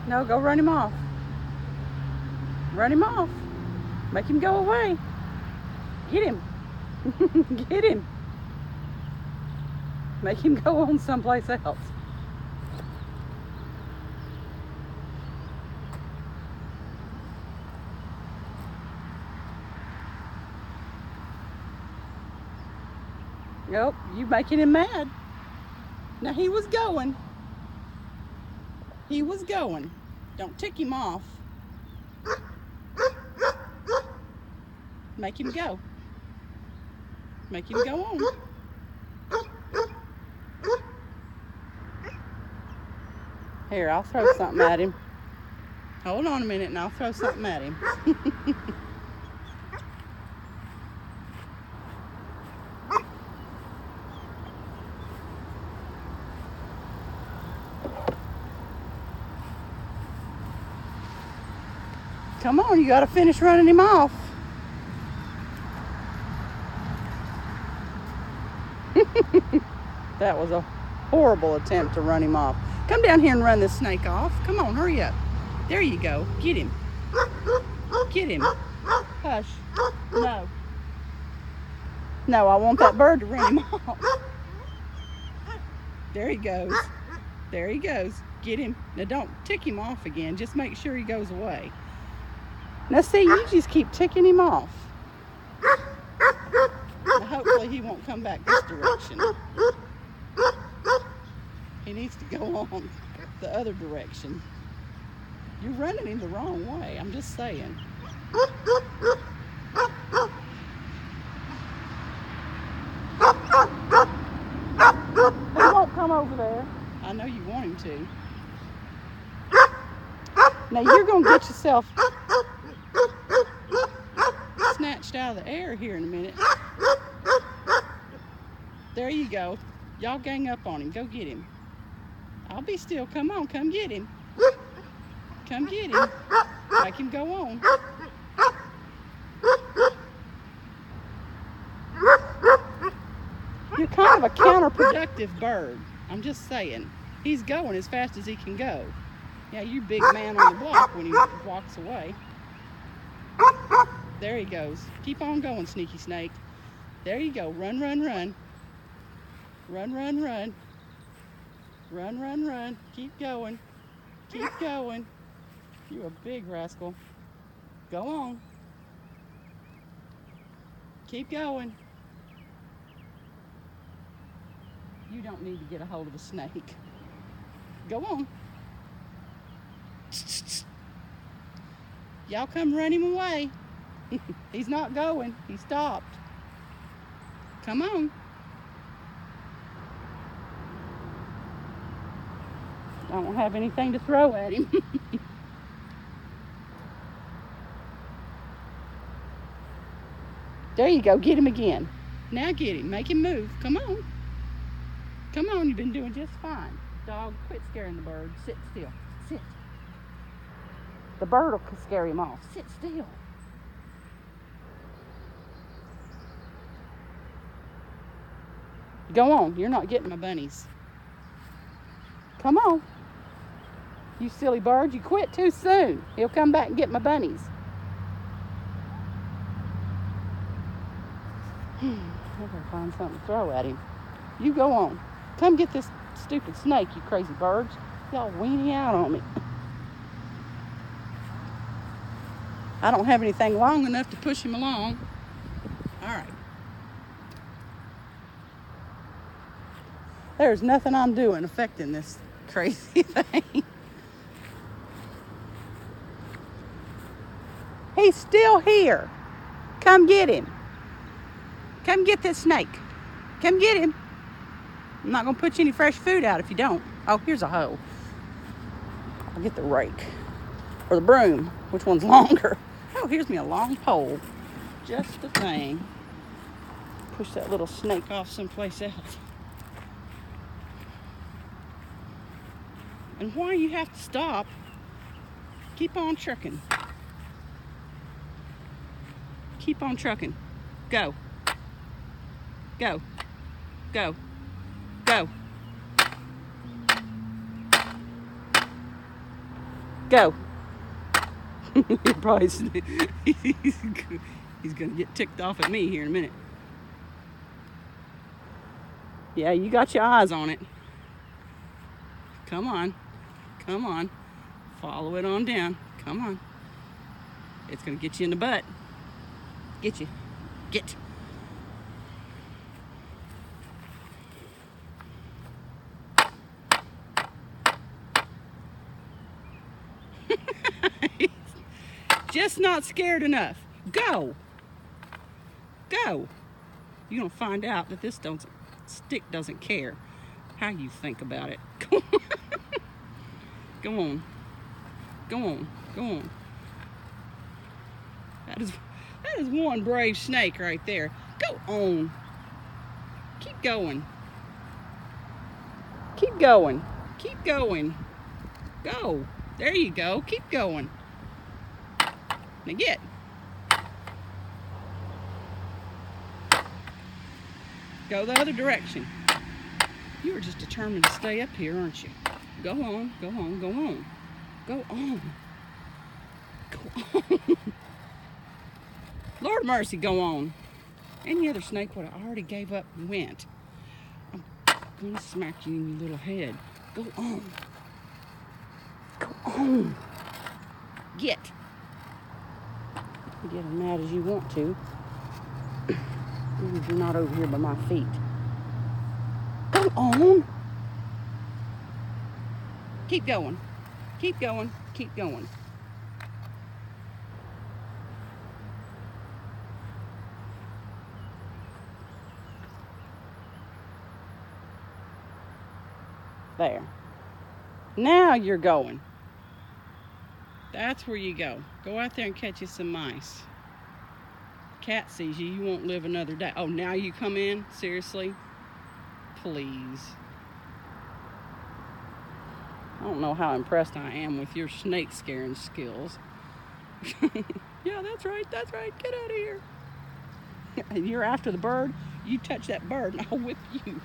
No, go run him off. Run him off. Make him go away. Get him. Get him. Make him go on someplace else. Nope, you making him mad. Now he was going. He was going. Don't tick him off. Make him go. Make him go on. Here, I'll throw something at him. Hold on a minute and I'll throw something at him. Come on, you gotta finish running him off. That was a horrible attempt to run him off. Come down here and run this snake off. Come on, hurry up. There you go. Get him. Get him. Hush. No. No, I want that bird to run him off. There he goes. There he goes. Get him. Now don't tick him off again. Just make sure he goes away. Now see, you just keep ticking him off. Now, hopefully he won't come back this direction. He needs to go on the other direction. You're running him the wrong way, I'm just saying. He won't come over there. I know you want him to. Now you're going to get yourself snatched out of the air here in a minute. There you go. Y'all gang up on him. Go get him. I'll be still. Come on, come get him. Come get him. Make him go on. You're kind of a counterproductive bird. I'm just saying. He's going as fast as he can go. Yeah, you big man on the block when he walks away. There he goes. Keep on going, sneaky snake. There you go. Run, run, run. Run, run, run. Run, run, run. Keep going. Keep going. You a big rascal. Go on. Keep going. You don't need to get a hold of a snake. Go on. Y'all come run him away. He's not going. He stopped. Come on. I don't have anything to throw at him. There you go. Get him again. Now get him. Make him move. Come on. Come on. You've been doing just fine. Dog, quit scaring the bird. Sit still. Sit. The bird will scare him off. Sit still. Go on. You're not getting my bunnies. Come on. You silly bird. You quit too soon. He'll come back and get my bunnies. I better find something to throw at him. You go on. Come get this stupid snake, you crazy birds. Y'all weenie out on me. I don't have anything long enough to push him along. All right. There's nothing I'm doing affecting this crazy thing. He's still here. Come get him. Come get this snake. Come get him. I'm not going to put you any fresh food out if you don't. Oh, here's a hoe. I'll get the rake. Or the broom. Which one's longer? Oh, here's me a long pole. Just the thing. Push that little snake off someplace else. And why you have to stop, keep on trucking. Keep on trucking. Go. Go. Go. Go. Go. Probably, he's gonna get ticked off at me here in a minute. Yeah, you got your eyes on it. Come on. Come on. Follow it on down. Come on. It's gonna get you in the butt. Get you. Get. Just not scared enough. Go. Go. You're gonna find out that this stick doesn't care how you think about it. Go on. Go on. Go on. That is one brave snake right there. Go on. Keep going. Keep going. Keep going. Go. There you go. Keep going. Now get. Go the other direction. You are just determined to stay up here, aren't you? Go on, go on, go on. Go on. Go on. Lord mercy, go on. Any other snake would have already gave up and went. I'm gonna smack you in your little head. Go on. Go on. Get. Get as mad as you want to. You're not over here by my feet. Go on. Keep going. Keep going. Keep going. There. Now you're going. That's where you go. Go out there and catch you some mice. Cat sees you, you won't live another day. Oh, now you come in? Seriously? Please. I don't know how impressed I am with your snake scaring skills. Yeah, that's right, that's right. Get out of here. You're after the bird. You touch that bird and I'll whip you.